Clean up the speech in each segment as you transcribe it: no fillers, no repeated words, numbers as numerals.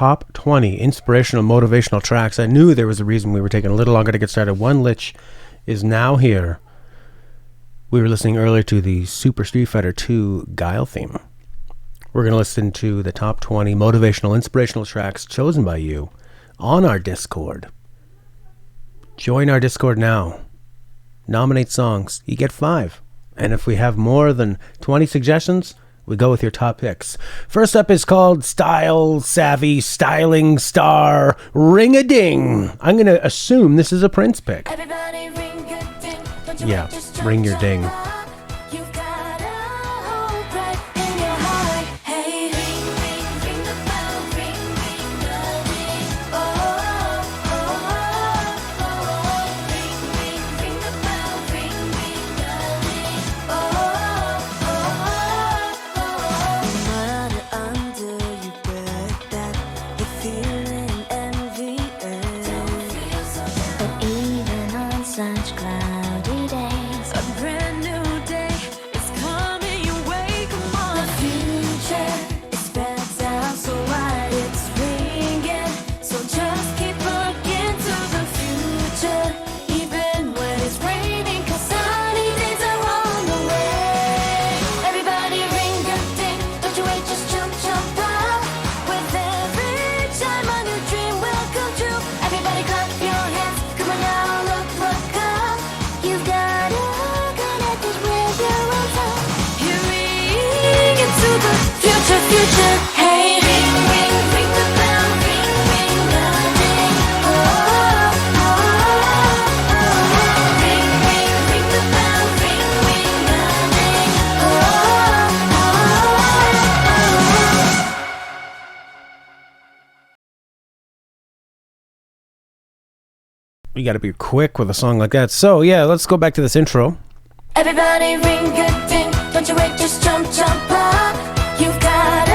top 20 inspirational, motivational tracks. I knew there was a reason we were taking a little longer to get started. One Lich is now here. We were listening earlier to the Super Street Fighter 2 Guile theme. We're going to listen to the top 20 motivational, inspirational tracks chosen by you on our Discord. Join our Discord now. Nominate songs. You get 5. And if we have more than 20 suggestions, we go with your top picks. First up is called Style Savvy Styling Star Ring-a-Ding. I'm going to assume this is a Prince pick. Everybody ring a ding. Don't you Yeah, wait, just ring your jump, ding. jump up. You've got a hope right in your heart. Hey, ring, ring, ring the bell, ring, ring the ding. Oh, oh, oh, oh. Ring, ring, ring the bell, ring, ring the ding. Oh, oh, oh, oh. Under you bet that you're feeling envious. Don't feel so bad. But even on such cloudy days, a brand new day is coming your way. Come on, the future is spread out so wide, it's ringing. So just keep looking to the future, even when it's raining, 'cause sunny days are on the way. Everybody ring a ding, don't you wait, just jump, jump up. With every time a new dream will come true. Everybody clap your hands, come on now, look up. You've got to connect it with your own self. You ring into the future. Hey, ring, ring, ring the bell, ring, ring the ding. Oh, oh, oh, oh. Ring, ring, ring the bell, ring, ring the ding. Oh, oh, oh, oh. You got to be quick with a song like that. So, yeah, let's go back to this intro. Everybody ring a ding, don't you wait, just jump, jump up. You've got a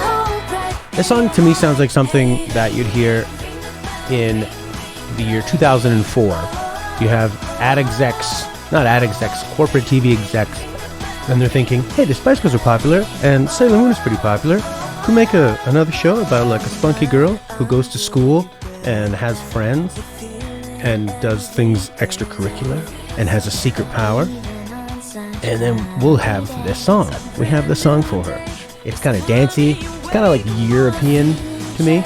hope right. This song to me sounds like something that you'd hear in the year 2004. You have corporate TV execs, and they're thinking, hey, the Spice Girls are popular, and Sailor Moon is pretty popular. Could make another show about like a spunky girl who goes to school and has friends and does things extracurricular and has a secret power. And then we'll have this song. We have the song for her. It's kind of dancey. It's kind of like European to me.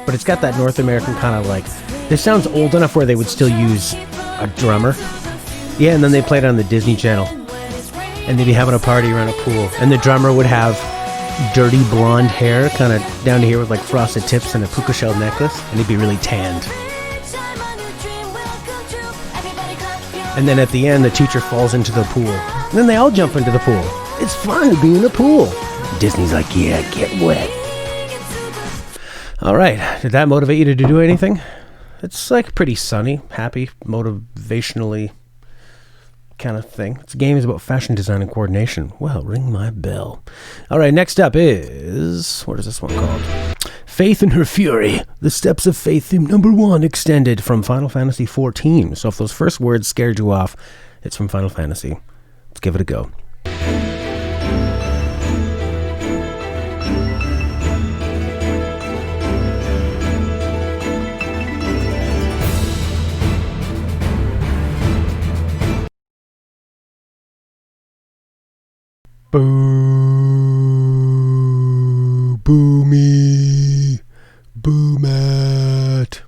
But it's got that North American kind of like... This sounds old enough where they would still use a drummer. Yeah, and then they played it on the Disney Channel. And they'd be having a party around a pool. And the drummer would have dirty blonde hair, kind of down to here with like frosted tips and a puka shell necklace. And he'd be really tanned. And then at the end, the teacher falls into the pool. And then they all jump into the pool. It's fun to be in the pool. Disney's like, yeah, get wet. All right. Did that motivate you to do anything? It's like pretty sunny, happy, motivationally kind of thing. This game is about fashion design and coordination. Well, ring my bell. All right, next up is... What is this one called? Faith in Her Fury, the Steps of Faith theme number 1 extended from Final Fantasy XIV. So if those first words scared you off, it's from Final Fantasy. Let's give it a go. Boo, boo me, boo Matt.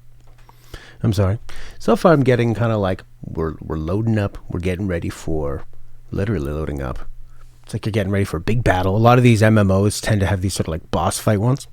I'm sorry. So far I'm getting kind of like we're loading up. We're getting ready for, literally loading up. It's like you're getting ready for a big battle. A lot of these MMOs tend to have these sort of like boss fight ones.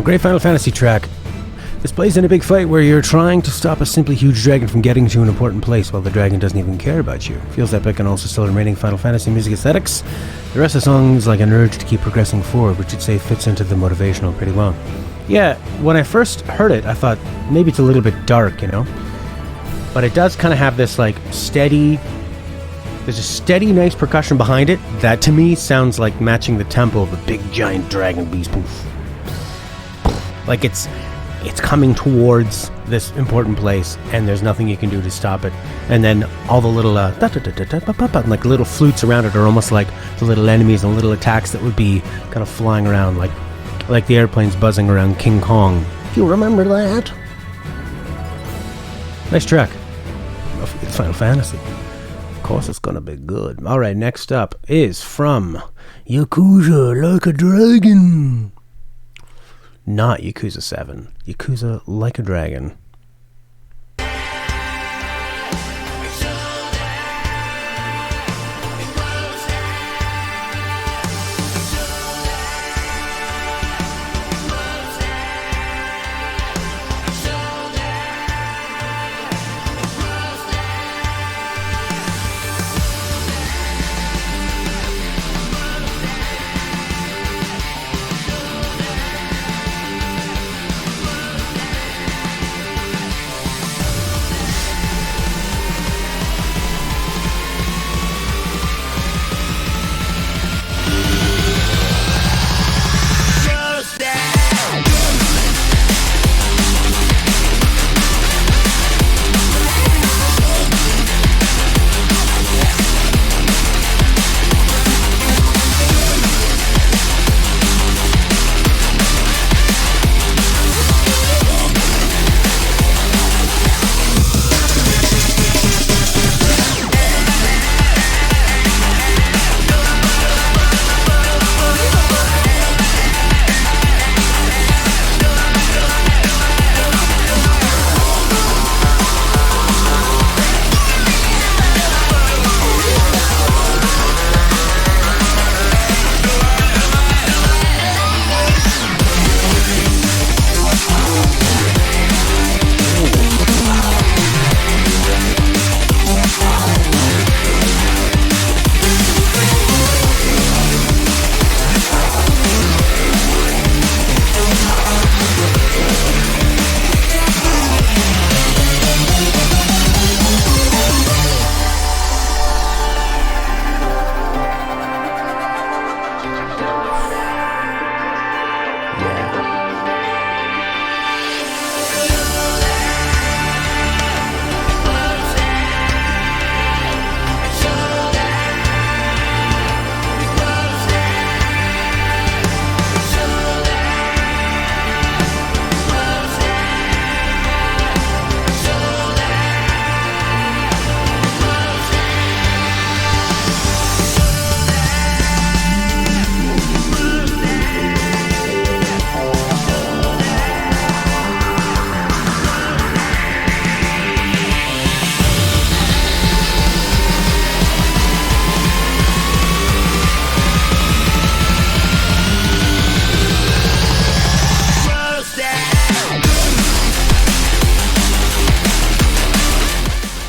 great Final Fantasy track. This plays in a big fight where you're trying to stop a simply huge dragon from getting to an important place while the dragon doesn't even care about you. Feels epic and also still remaining Final Fantasy music aesthetics. The rest of the song is like an urge to keep progressing forward, which you'd say fits into the Motivational pretty well. Yeah, when I first heard it, I thought maybe it's a little bit dark, you know? But it does kind of have this like steady... There's a steady, nice percussion behind it that to me sounds like matching the tempo of a big giant dragon beast. Like it's coming towards this important place and there's nothing you can do to stop it. And then all the little like little flutes around it are almost like the little enemies and little attacks that would be kind of flying around like the airplanes buzzing around King Kong. If you remember that. Nice track. It's Final Fantasy. Of course it's gonna be good. Alright, next up is from Yakuza Like a Dragon. Not Yakuza 7. Yakuza Like a Dragon.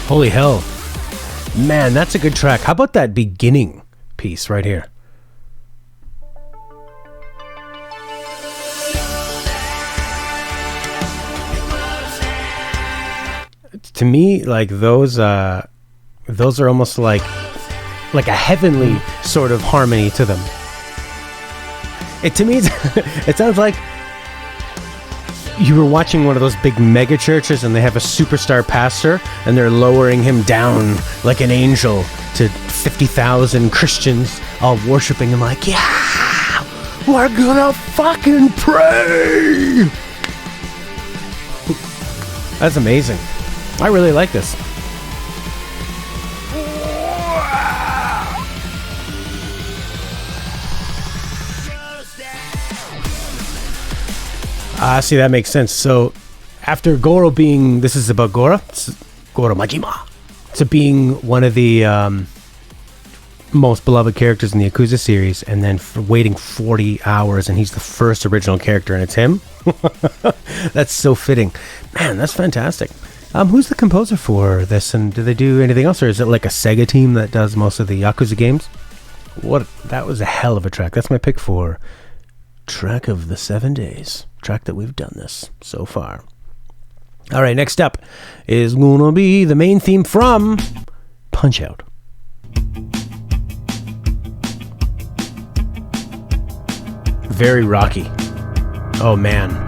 Holy hell. Man, that's a good track. How about that beginning piece right here? To me, like those are almost like a heavenly sort of harmony to them. To me, it sounds like you were watching one of those big mega churches and they have a superstar pastor and they're lowering him down like an angel to 50,000 Christians all worshiping him like, yeah, we're gonna fucking pray. That's amazing. I really like this. See, that makes sense. So, after Goro being... This is about Goro? Goro Majima. To being one of the most beloved characters in the Yakuza series, and then waiting 40 hours and he's the first original character and it's him. That's so fitting. Man, that's fantastic. Who's the composer for this, and do they do anything else, or is it like a Sega team that does most of the Yakuza games? That was a hell of a track. That's my pick for track of the 7 days. Track that we've done this so far. All right, next up is gonna be the main theme from Punch-Out. Very rocky. Oh man.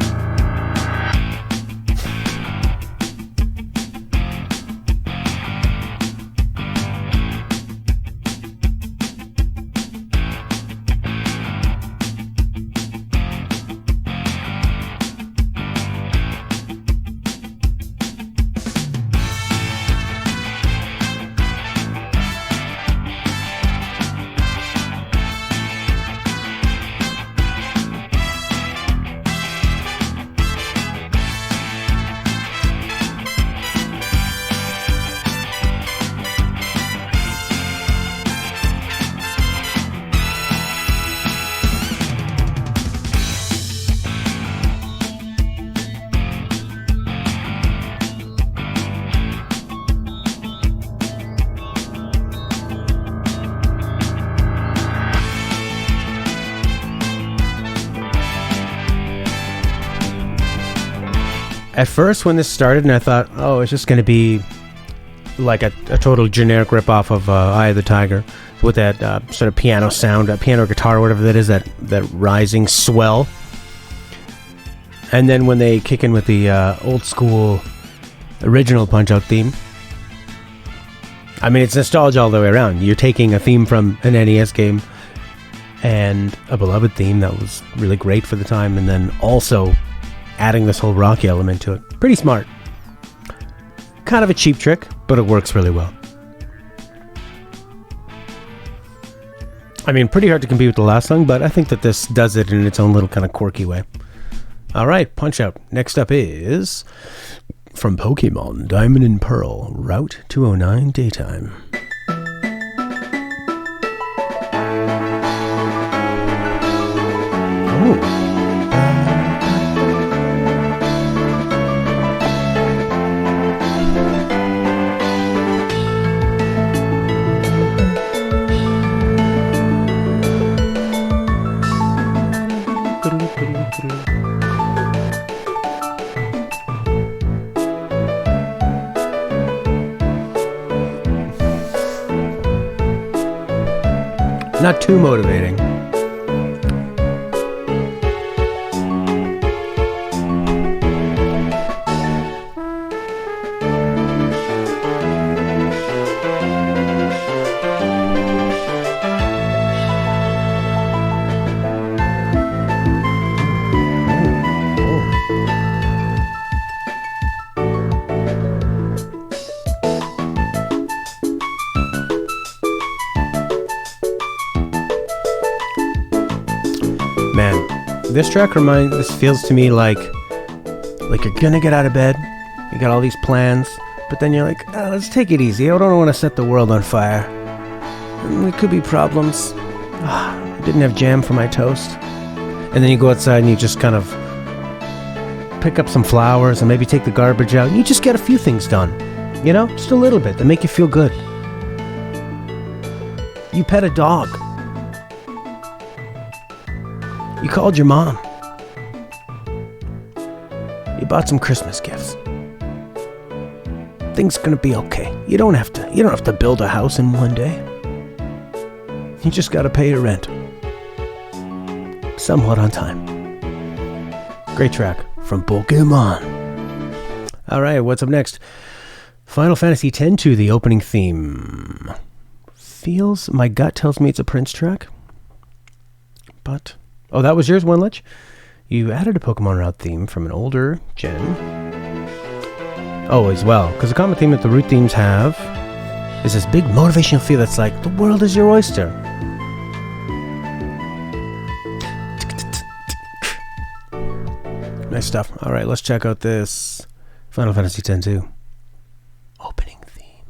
At first, when this started, and I thought, oh, it's just going to be like a total generic ripoff of Eye of the Tiger with that sort of piano sound, piano or guitar, whatever that is, that rising swell. And then when they kick in with the old school original Punch-Out theme, I mean, it's nostalgia all the way around. You're taking a theme from an NES game and a beloved theme that was really great for the time, and then also adding this whole rocky element to it. Pretty smart. Kind of a cheap trick, but it works really well. I mean, pretty hard to compete with the last song, but I think that this does it in its own little kind of quirky way. All right, Punch-Out. Next up is from Pokemon Diamond and Pearl, Route 209 Daytime. Oh. Not too motivating. This feels to me like you're gonna get out of bed, you got all these plans, but then you're like, let's take it easy. I don't want to set the world on fire. There could be problems. I didn't have jam for my toast. And then you go outside and you just kind of pick up some flowers and maybe take the garbage out, and you just get a few things done, you know, just a little bit that make you feel good. You pet a dog. You called your mom. You bought some Christmas gifts. Things gonna be okay. You don't have to build a house in one day. You just gotta pay your rent. Somewhat on time. Great track from Pokemon. Alright, what's up next? Final Fantasy X-2, the opening theme. My gut tells me it's a Prince track. But oh, that was yours, One Lich? You added a Pokemon route theme from an older gen. Oh, as well, because the common theme that the root themes have is this big motivational feel that's like, the world is your oyster. Nice stuff. All right, let's check out this Final Fantasy X-2 opening theme.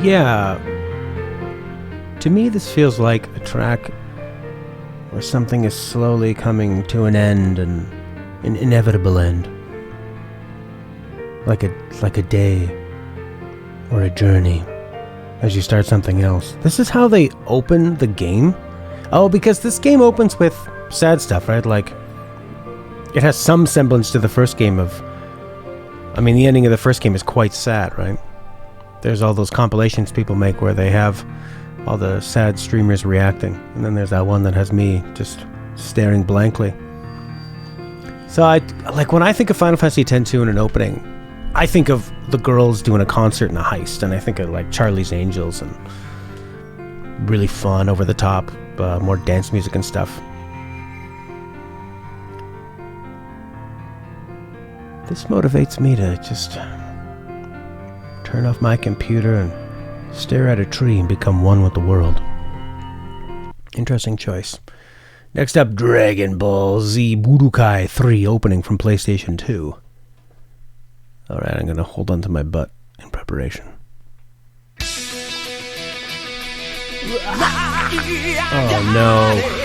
Yeah. To me, this feels like a track where something is slowly coming to an end, and an inevitable end. Like a day or a journey as you start something else. This is how they open the game. Oh, because this game opens with sad stuff, right? Like, it has some semblance to the first game the ending of the first game is quite sad, right? There's all those compilations people make where they have all the sad streamers reacting. And then there's that one that has me just staring blankly. So when I think of Final Fantasy X-2 in an opening, I think of the girls doing a concert in a heist, and I think of like Charlie's Angels and really fun, over the top, more dance music and stuff. This motivates me to just turn off my computer and stare at a tree and become one with the world. Interesting choice. Next up, Dragon Ball Z Budokai 3 opening from PlayStation 2. Alright, I'm going to hold on to my butt in preparation. Oh no.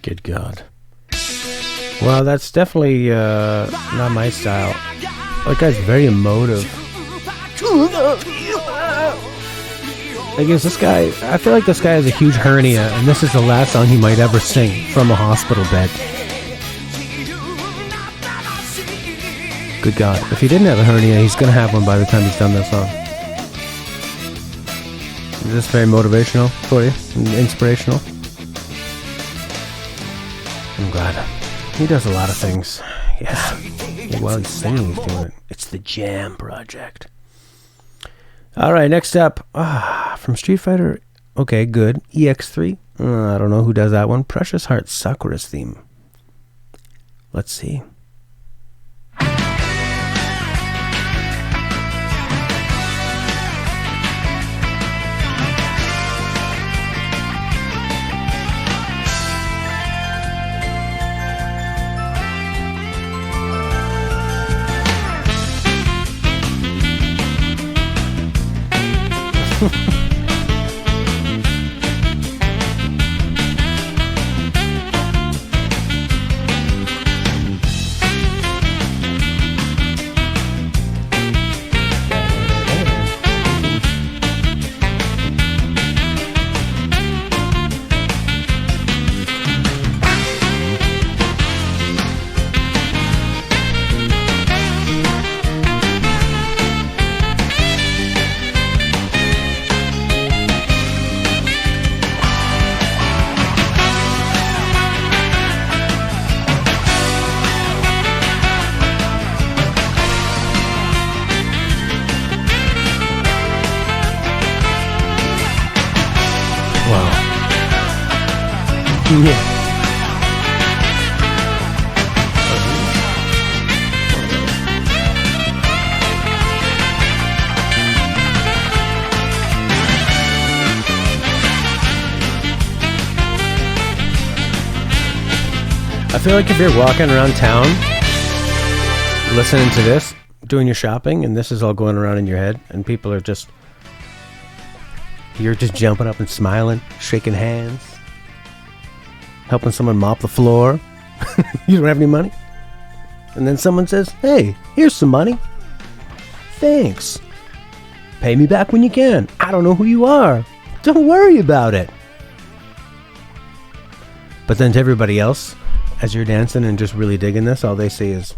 Good God. Well, that's definitely not my style. That guy's very emotive. I guess I feel like this guy has a huge hernia, and this is the last song he might ever sing from a hospital bed. Good God. If he didn't have a hernia, he's going to have one by the time he's done that song. Is this very motivational for you? And inspirational? I'm glad. He does a lot of things. Yeah. While he's singing, he's doing it. It's the Jam Project. Alright, next up. From Street Fighter. Okay, good. EX3. I don't know who does that one. Precious Heart Sakura's theme. Let's see. Yeah. I feel like if you're walking around town listening to this, doing your shopping, and this is all going around in your head, and people are just, you're just jumping up and smiling, shaking hands, helping someone mop the floor. You don't have any money? And then someone says, hey, here's some money. Thanks. Pay me back when you can. I don't know who you are. Don't worry about it. But then to everybody else, as you're dancing and just really digging this, all they say is,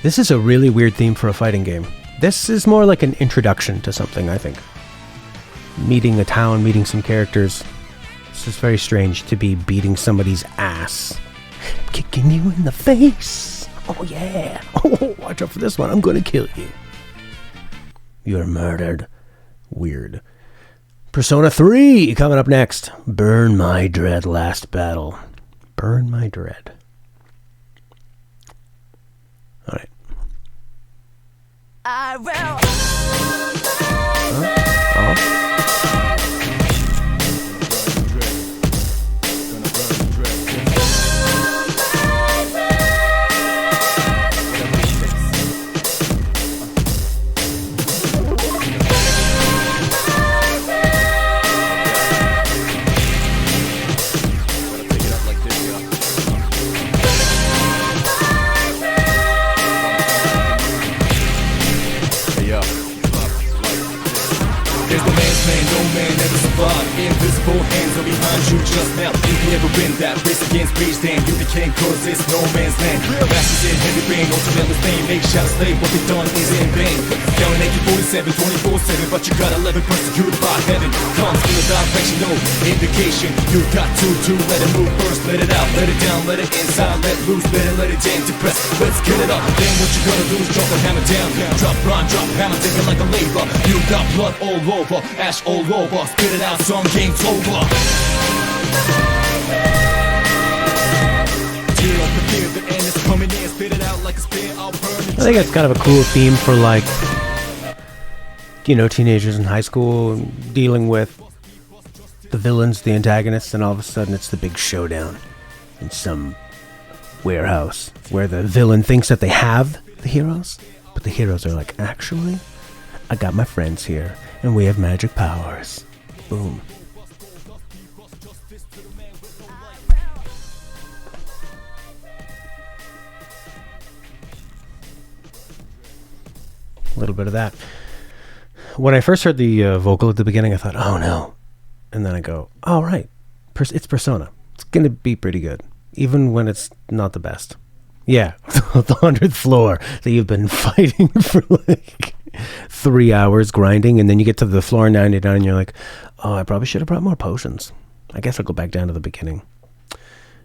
this is a really weird theme for a fighting game. This is more like an introduction to something, I think. Meeting a town, meeting some characters. This is very strange to be beating somebody's ass. I'm kicking you in the face. Oh yeah. Oh, watch out for this one. I'm going to kill you. You're murdered. Weird. Persona 3 coming up next. Burn My Dread Last Battle. Burn My Dread. All right. I will. Invisible hands are behind you just now. You can never win that race against rage. Damn, you became cause it's no man's land. Masters in heavy rain, ultimate flame. Make shots slave, what they've done is in vain. Yelling AK-47, 24/7, but you got 11 persecuted by heaven. Comes from the direction, no indication. You got to let it move first, let it out, let it down, let it inside, let loose, let it in, depress. Let's get it up. Then what you gonna do is drop the hammer down. Drop rhyme, drop hammer, take it like a labor. You got blood all over, ash all over. Spit it out, some game's over. I think it's kind of a cool theme for, like, you know, teenagers in high school dealing with the villains, the antagonists, and all of a sudden it's the big showdown in some warehouse where the villain thinks that they have the heroes, but the heroes are like, actually, I got my friends here and we have magic powers. Boom. A little bit of that. When I first heard the vocal at the beginning, I thought, oh no. And then I go, oh right, it's Persona. It's going to be pretty good, even when it's not the best. Yeah, the 100th floor that you've been fighting for like 3 hours grinding, and then you get to the floor 99 and you're like, oh, I probably should have brought more potions. I guess I'll go back down to the beginning.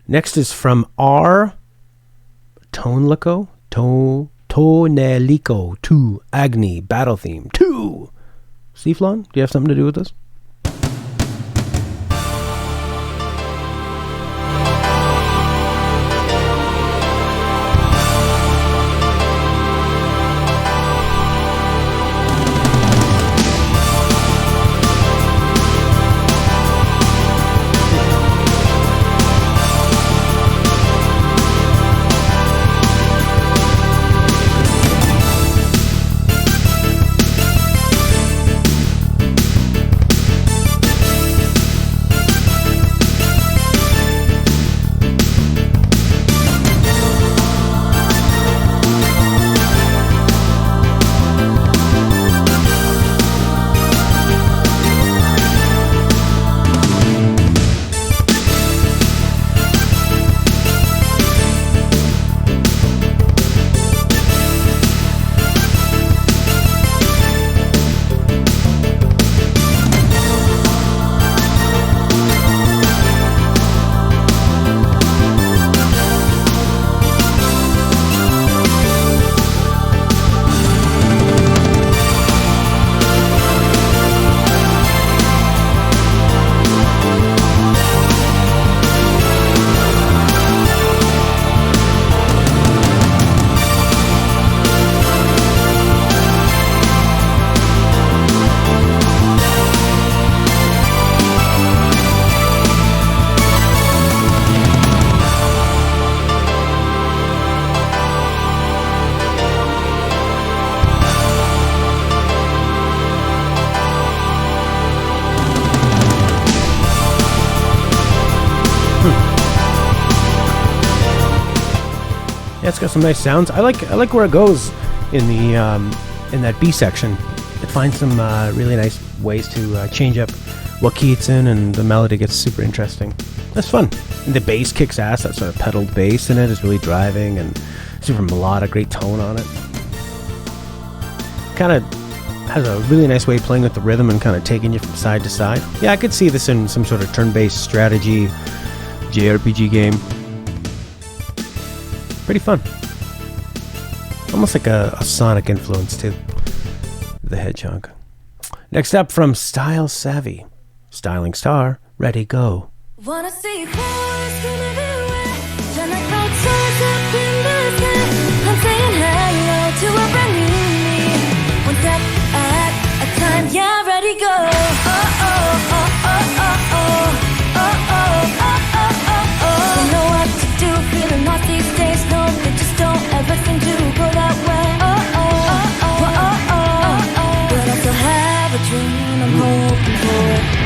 Next is from R. Tonelico 2 Agni Battle Theme 2. Seaflon, do you have something to do with this? it's got some nice sounds. I like where it goes in the in that B section. It finds some really nice ways to change up what key it's in, and the melody gets super interesting. That's fun. And the bass kicks ass. That sort of pedaled bass in it is really driving and super melodic, great tone on it. Kind of has a really nice way of playing with the rhythm and kind of taking you from side to side. Yeah, I could see this in some sort of turn-based strategy JRPG game. Pretty fun. Almost like a Sonic influence too. The Hedgehog. Next up from Style Savvy. Styling Star, ready, go. Wanna see flowers from everywhere, shine like bright stars up in the sky. I'm saying hello to a brand new me, one step at a time. Yeah, ready, go. Oh oh oh oh oh oh oh oh oh oh oh. Don't know what to do, feeling lost these days. No, they just don't ever seem to go that way. Oh oh oh oh oh oh oh. But I still have a dream I'm hoping for.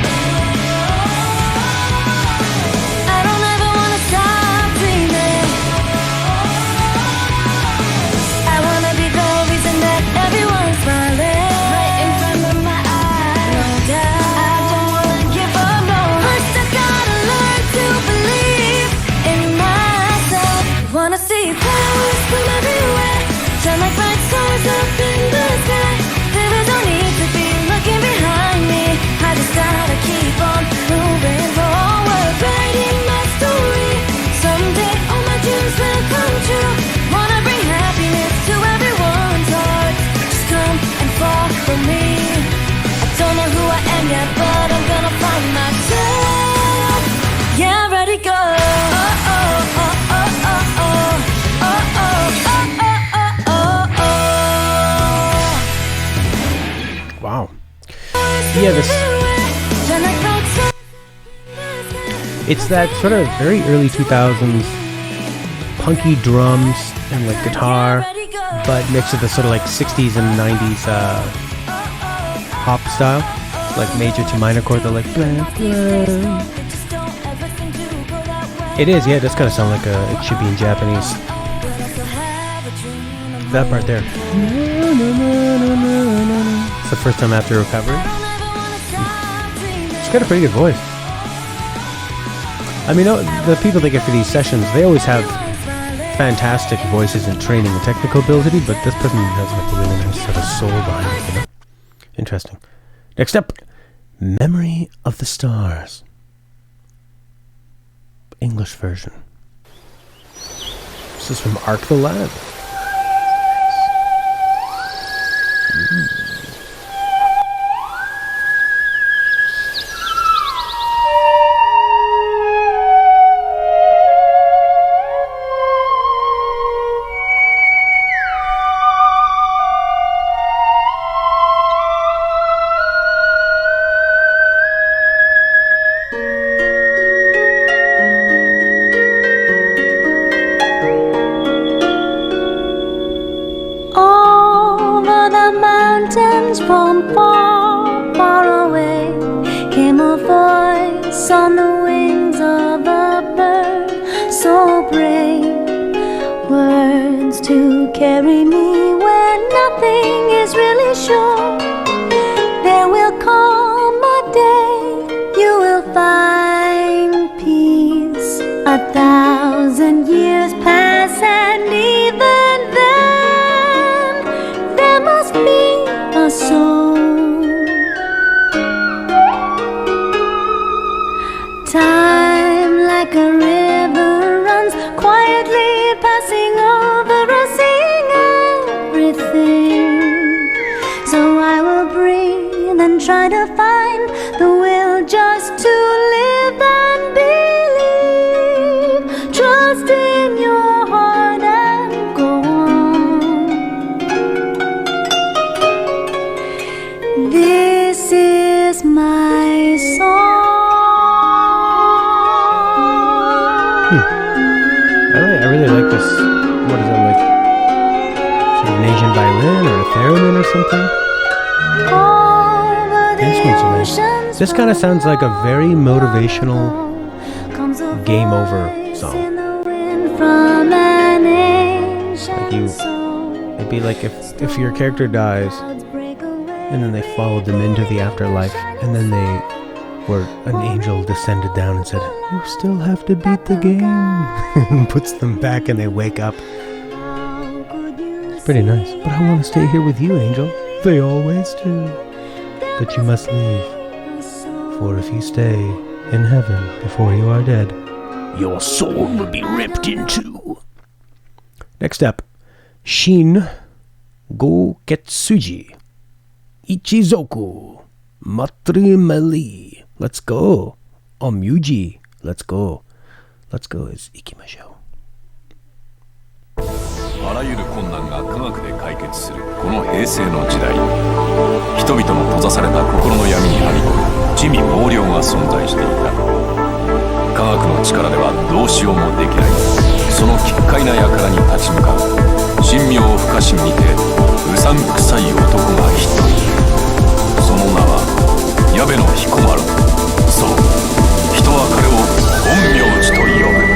But I'm gonna find myself. Yeah, ready, go. Oh oh oh oh oh oh oh oh oh oh oh. Wow. Yeah, this. It's that sort of very early 2000s punky drums and like guitar, but mixed with the sort of like 60s and 90s pop style. Like major to minor chord, they're like blah, blah. It is, yeah, it does kind of sound like it should be in Japanese. That part there. It's the first time after recovery. She's got a pretty good voice. I mean, the people they get for these sessions, they always have fantastic voices and training and technical ability, but this person has like a really nice sort of soul behind it, you know? Interesting. Next up, Memory of the Stars. English version. This is from Arc the Lad. From far, far away came a voice on the wings of a bird so brave, words to carry me where nothing is really sure. There will come a day you will find peace. 1,000 years pass and even then there must be a soul. Time like a river runs quietly, passing over us, seeing everything. So I will breathe and try to find the will just to live and believe. Trust in your heart and go on. This is my song. I really like this. What is that, like? Sort of an Asian violin or a theremin or something? The instruments are nice. This kind of sounds like a very motivational game over song. From an Like it'd be like if your character dies and then they followed them into the afterlife and then an angel descended down and said, "You still have to beat the game," and puts them back and they wake up. It's pretty nice. But I want to stay here with you, Angel. They always do. But you must leave. For if you stay in heaven before you are dead, your soul will be ripped in two. Next up, Shin Go Ketsuji Ichizoku Matrimeli. Let's go. Omyuji. Let's go. Let's go is ikimashou. あらゆる困難が科学で解決するこの平成の時代、人々の閉ざされた心の闇にはびこる地味猛量が存在していた。科学の力ではどうしようもできない。その奇怪な輩に立ち向かう神妙不可思議にてうさんくさい男が一人。その名は矢部の彦摩呂。そう、人は彼を陰陽師と呼ぶ。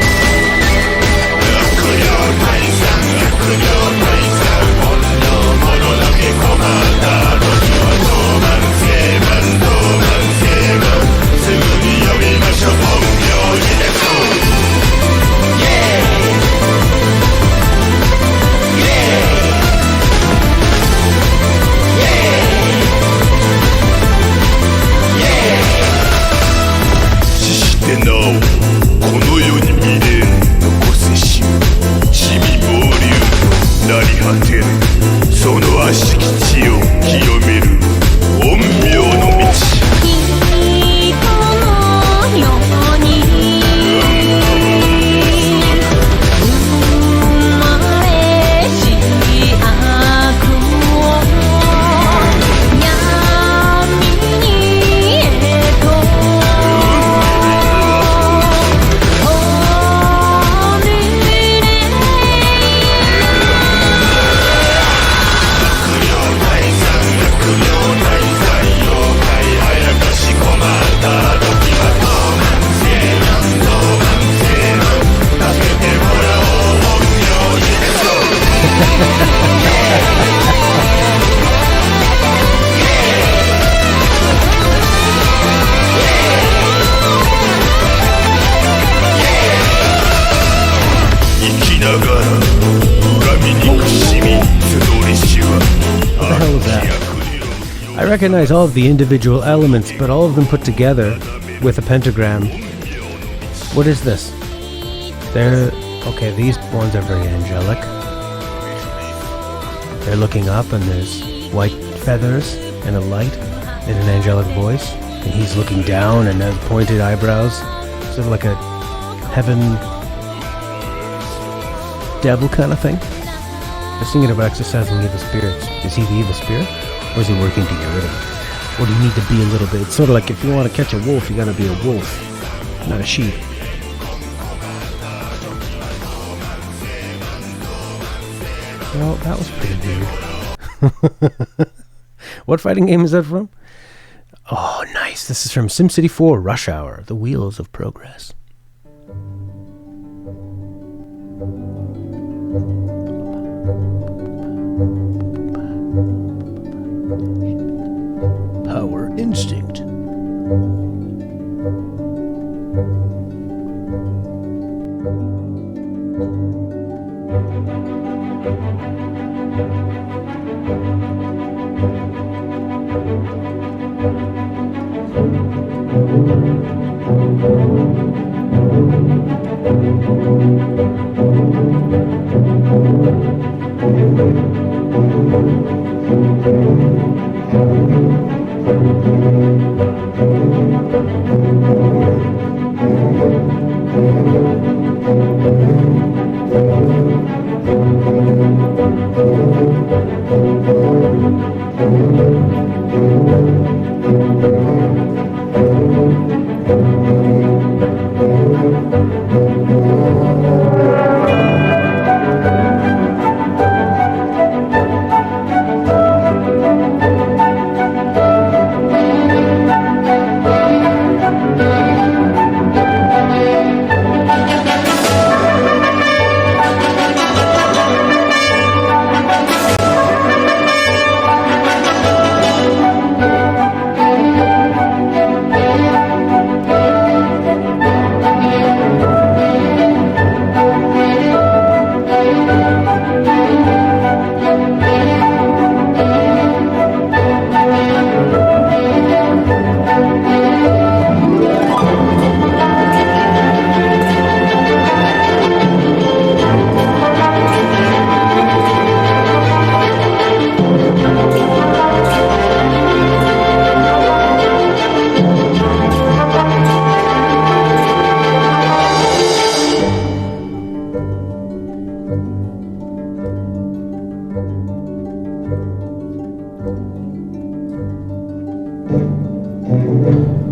I recognize all of the individual elements, but all of them put together with a pentagram. What is this? Okay, these ones are very angelic. They're looking up and there's white feathers and a light and an angelic voice. And he's looking down and has pointed eyebrows. Sort of like a heaven devil kind of thing. I was thinking about exercising evil spirits. Is he the evil spirit? Or is he working to get rid of it? Or do you need to be a little bit? It's sort of like if you want to catch a wolf, you gotta be a wolf, not a sheep. Well, that was pretty weird. What fighting game is that from? Oh, nice. This is from SimCity 4 Rush Hour, The Wheels of Progress. Power Instinct.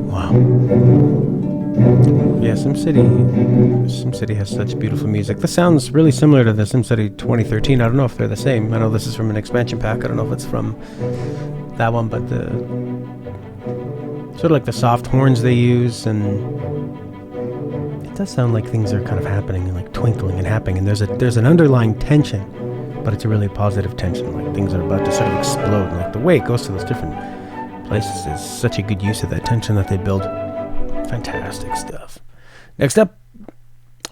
Wow. Yeah, SimCity has such beautiful music. This sounds really similar to the SimCity 2013. I don't know if they're the same. I know this is from an expansion pack. I don't know if it's from that one, but the sort of like the soft horns they use, and it does sound like things are kind of happening and like twinkling and happening, and there's an underlying tension, but it's a really positive tension, like things are about to sort of explode. Like the way it goes to those different places is such a good use of that tension that they build. Fantastic stuff. Next up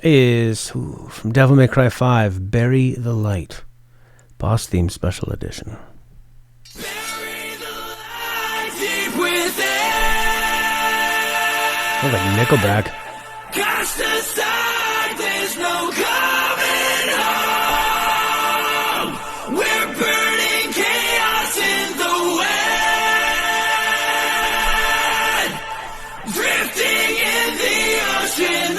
is from Devil May Cry 5, Bury the Light, boss theme special edition. Sounds like Nickelback. Cast aside, there's no coming home. We're burning chaos in the wind, drifting in the ocean.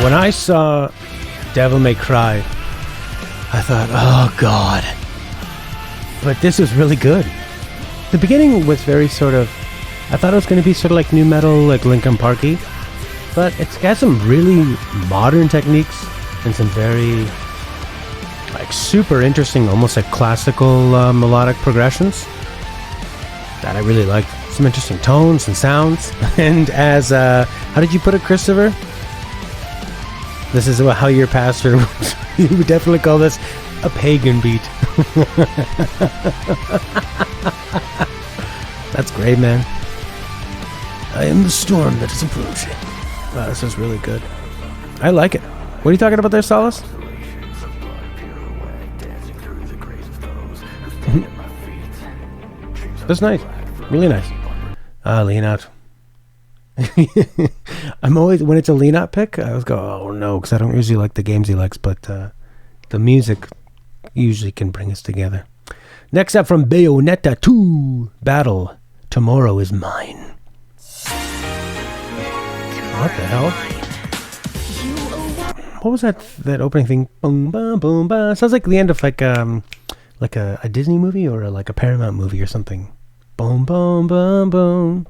When I saw Devil May Cry, I thought, oh god. But this was really good. The beginning was very sort of, I thought it was going to be sort of like new metal, like Linkin Parky, but it's got some really modern techniques and some very like super interesting, almost like classical melodic progressions that I really liked. Some interesting tones and sounds. And as, how did you put it, Christopher? This is how your pastor would, you would definitely call this a pagan beat. That's great, man. I am the storm that is approaching. Wow, this is really good. I like it. What are you talking about there, Solace? That's nice. Really nice. Lean out. I'm always, when it's a lean out pick, I always go, oh no, because I don't usually like the games he likes, but the music usually can bring us together. Next up from Bayonetta 2 Battle, Tomorrow is Mine. What the hell? What was that opening thing? Boom, boom, boom, boom. Sounds like the end of like a Disney movie or like a Paramount movie or something. Boom, boom, boom, boom.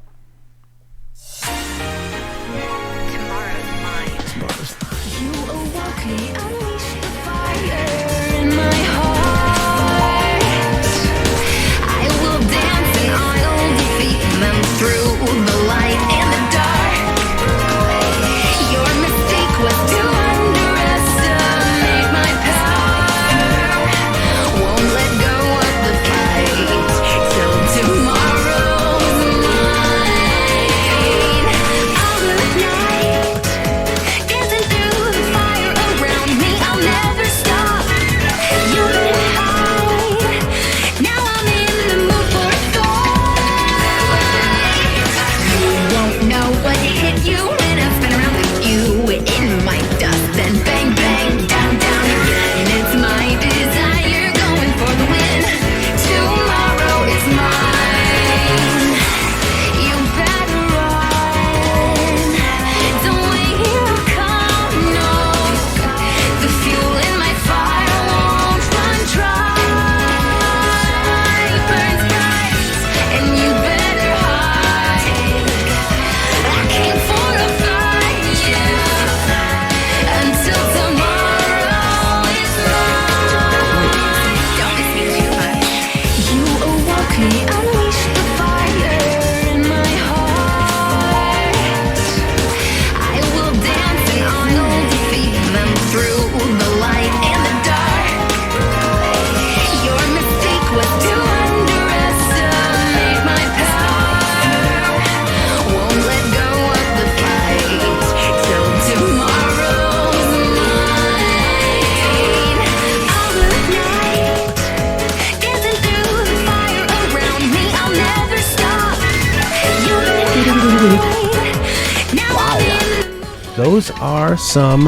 Those are some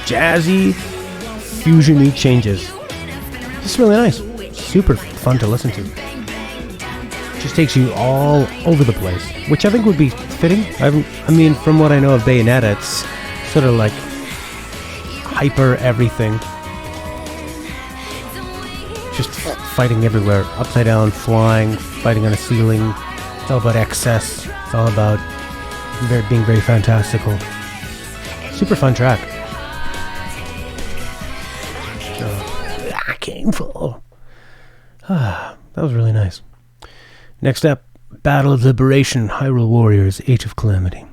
jazzy, fusion-y changes. This is really nice. Super fun to listen to. Just takes you all over the place, which I think would be fitting. I mean, from what I know of Bayonetta, it's sort of like hyper everything. Just fighting everywhere, upside down, flying, fighting on a ceiling. It's all about excess. It's all about being very fantastical. Super fun track. I came for. That was really nice. Next up, Battle of Liberation, Hyrule Warriors, Age of Calamity.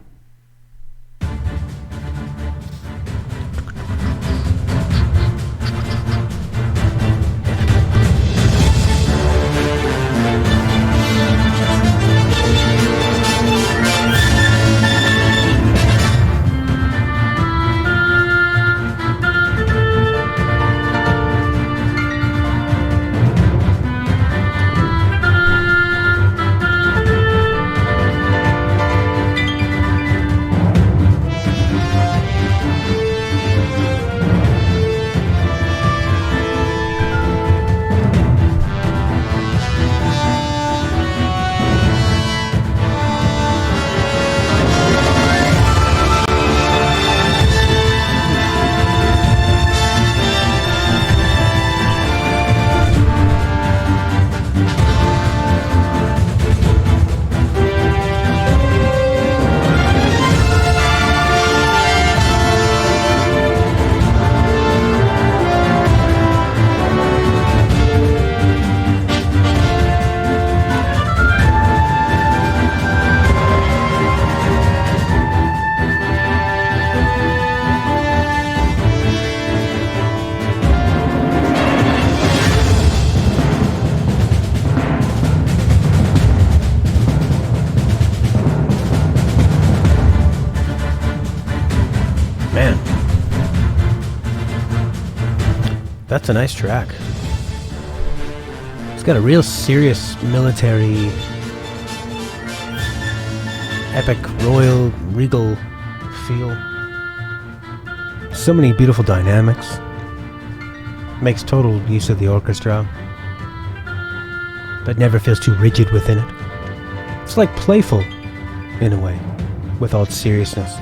That's a nice track. It's got a real serious military, epic, royal, regal feel. So many beautiful dynamics. Makes total use of the orchestra, but never feels too rigid within it. It's like playful, in a way. with all its seriousness,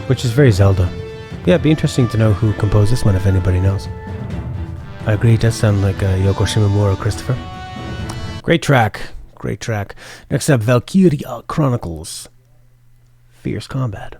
which is very Zelda. Yeah, it'd be interesting to know who composed this one, if anybody knows. I agree, it does sound like Yoko Shimomura, Christopher. Great track. Next up, Valkyria Chronicles. Fierce Combat.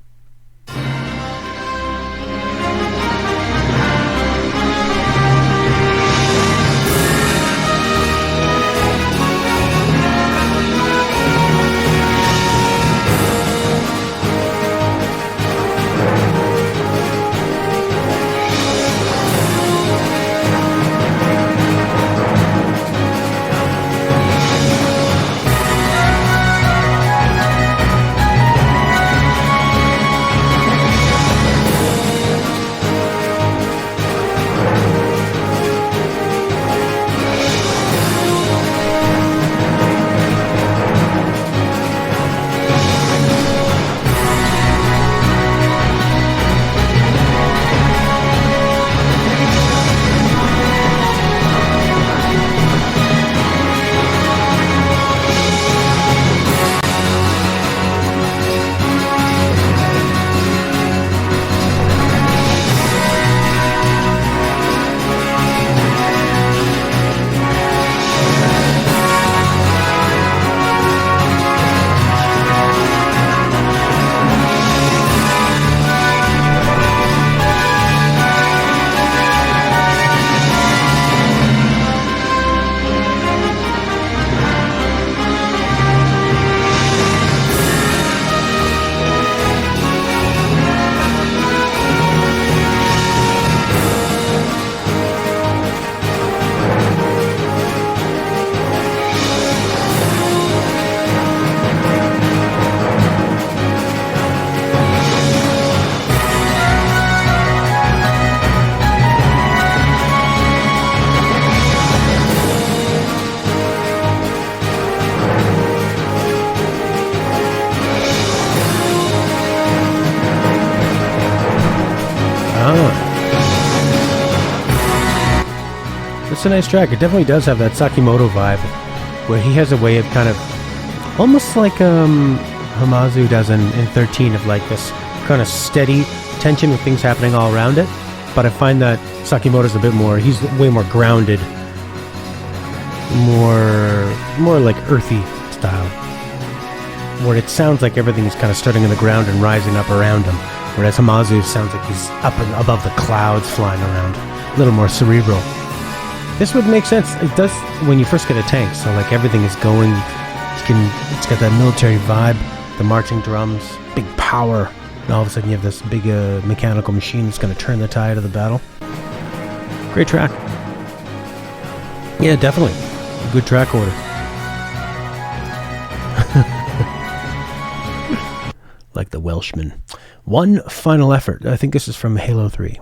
It's a nice track. It definitely does have that Sakimoto vibe, where he has a way of kind of almost like Hamazu does in 13, of like this kind of steady tension with things happening all around it. But I find that Sakimoto's a bit more, he's way more grounded, more like earthy style, where it sounds like everything is kind of starting in the ground and rising up around him, whereas Hamazu sounds like he's up and above the clouds flying around, a little more cerebral. This would make sense. It does when you first get a tank, so like everything is going, it's got that military vibe, the marching drums, big power, and all of a sudden you have this big mechanical machine that's going to turn the tide of the battle. Great track. Yeah, definitely. Good track order. Like the Welshman. One final effort. I think this is from Halo 3.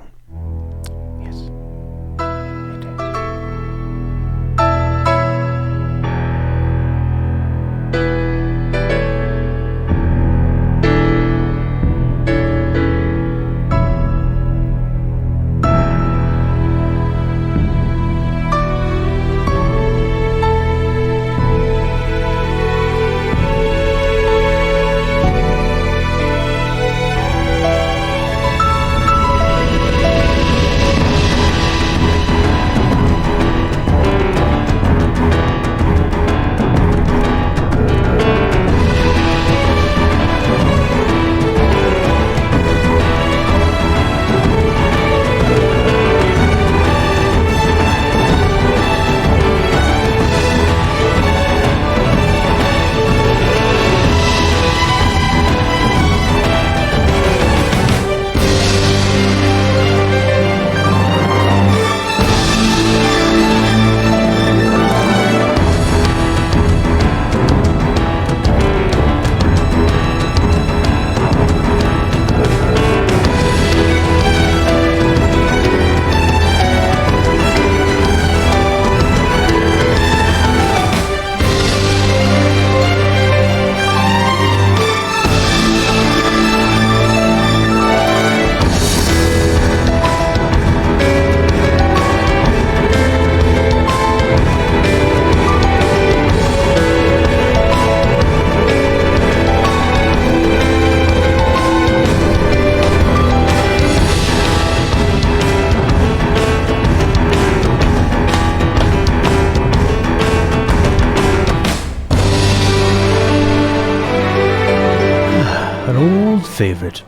favorite.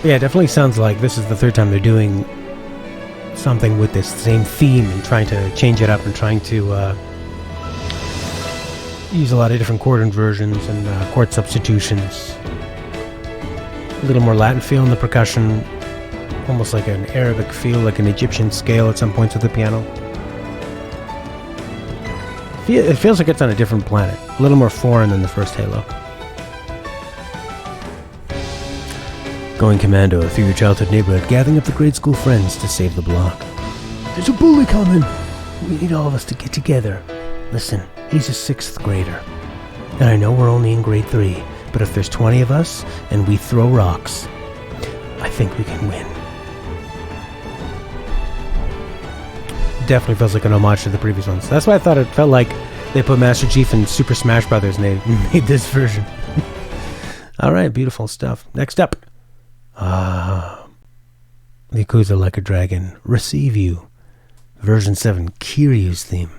Yeah, it definitely sounds like this is the third time they're doing something with this same theme and trying to change it up and trying to use a lot of different chord inversions and chord substitutions. A little more Latin feel in the percussion, almost like an Arabic feel, like an Egyptian scale at some points with the piano. It feels like it's on a different planet, a little more foreign than the first Halo. Going commando through your childhood neighborhood, gathering up the grade school friends to save the block. There's a bully coming! We need all of us to get together. Listen, he's a 6th grader. And I know we're only in grade 3, but if there's 20 of us and we throw rocks, I think we can win. Definitely feels like an homage to the previous ones. That's why I thought it felt like they put Master Chief in Super Smash Brothers and they made this version. Alright, beautiful stuff. Next up. Yakuza Like a Dragon, Receive You. Version 7, Kiryu's theme.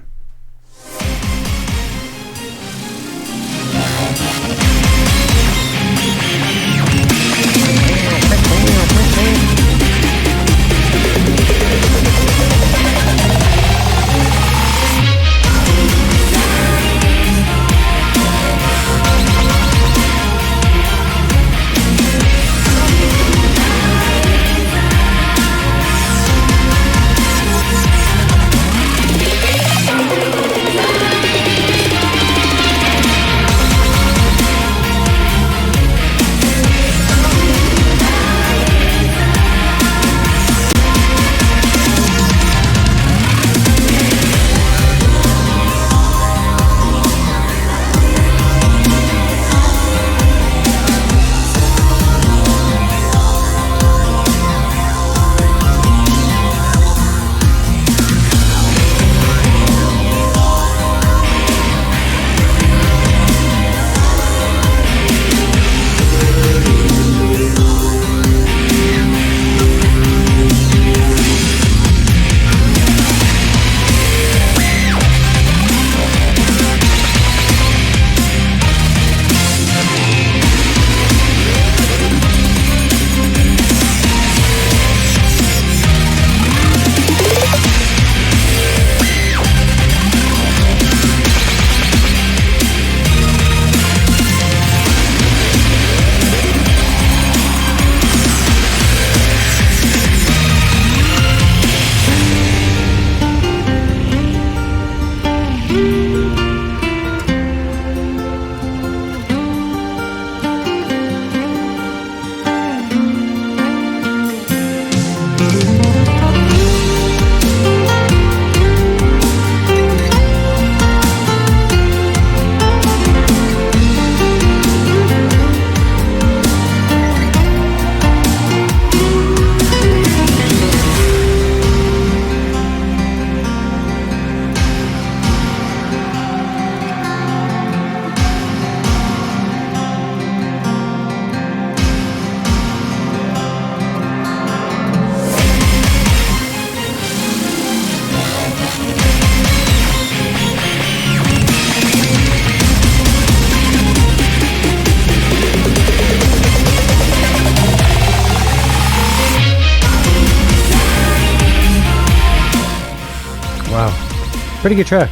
Pretty good track.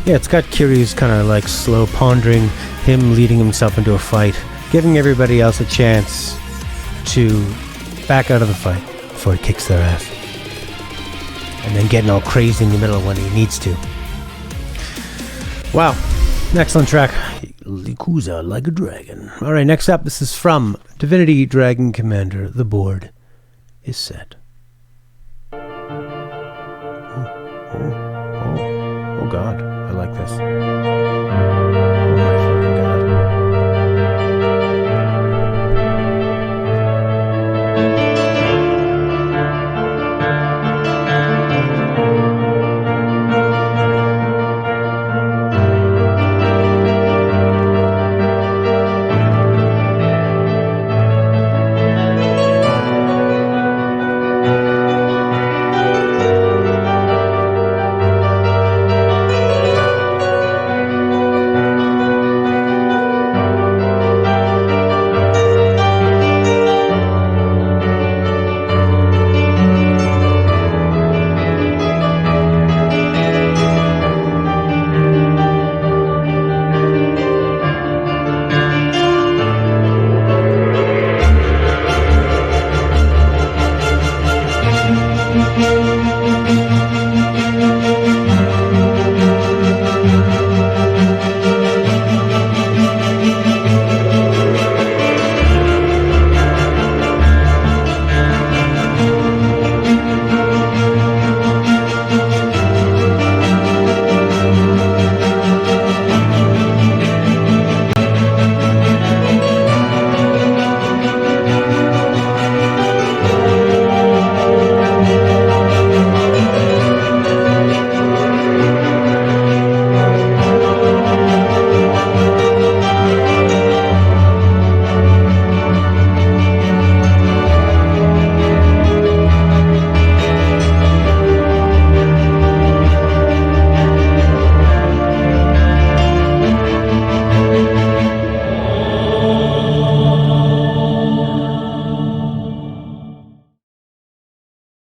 Yeah, it's got Kiryu's kind of like slow pondering, him leading himself into a fight, giving everybody else a chance to back out of the fight before he kicks their ass. And then getting all crazy in the middle when he needs to. Wow. Excellent track. Yakuza Like a Dragon. Alright, next up, this is from Divinity Dragon Commander. The board is set. Oh God, I like this.